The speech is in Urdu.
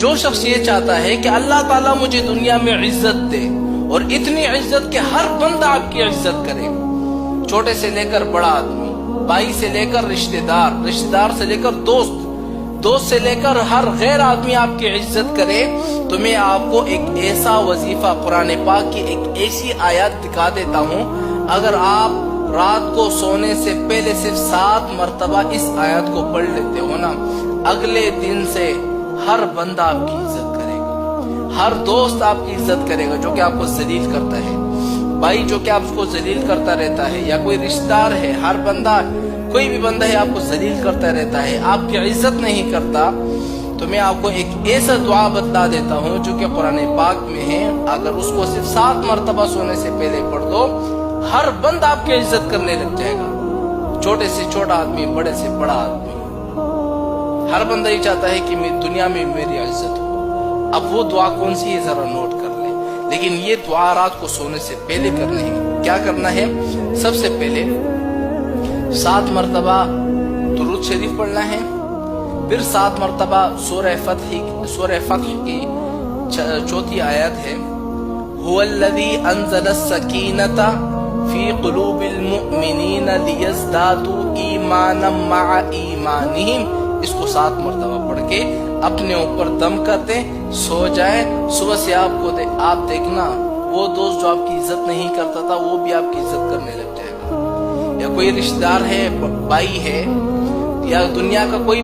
جو شخص یہ چاہتا ہے کہ اللہ تعالیٰ مجھے دنیا میں عزت دے اور اتنی عزت کہ ہر بندہ آپ کی عزت کرے، چھوٹے سے لے کر بڑا آدمی، بھائی سے لے کر رشتہ دار سے لے کر دوست سے لے کر ہر غیر آدمی آپ کی عزت کرے، تو میں آپ کو ایک ایسا وظیفہ قرآن پاک کی ایک ایسی آیات دکھا دیتا ہوں، اگر آپ رات کو سونے سے پہلے صرف 7 مرتبہ اس آیات کو پڑھ لیتے ہو نا، اگلے دن سے ہر بندہ آپ کی عزت کرے گا، ہر دوست آپ کی عزت کرے گا جو کہ آپ کو ذلیل کرتا ہے، بھائی جو کہ آپ کو ذلیل کرتا رہتا ہے، یا کوئی رشتہ دار ہے، ہر بندہ کوئی بھی بندہ ہے آپ کو ذلیل کرتا رہتا ہے، آپ کی عزت نہیں کرتا، تو میں آپ کو ایک ایسا دعا بتلا دیتا ہوں جو کہ قرآن پاک میں ہے، اگر اس کو صرف 7 مرتبہ سونے سے پہلے پڑھ دو، ہر بندہ آپ کی عزت کرنے لگ جائے گا، چھوٹے سے چھوٹا آدمی، بڑے سے بڑا آدمی، ہر بندہ یہ چاہتا ہے کہ دنیا میں میری عزت ہو۔ اب وہ دعا کون سی ہے ذرا نوٹ کر لیں، لیکن یہ دعا رات کو سونے سے پہلے کرنی ہے۔ کیا کرنا ہے؟ سب سے پہلے 7 مرتبہ درود شریف پڑھنا ہے، پھر 7 مرتبہ سورہ فتح کی 4تھی آیت ہے، هو الذی انزل السکینۃ فی قلوب المؤمنین لیزدادوا ایمانا مع ایمانہم، اس کو 7 مرتبہ پڑھ کے اپنے اوپر دم کر دیں، سو جائیں، صبح سے آپ دیکھنا وہ دوست جو آپ کی عزت نہیں کرتا تھا وہ بھی آپ کی عزت کرنے لگ جائے گا، یا کوئی رشتہ دار ہے، بھائی ہے، یا دنیا کا کوئی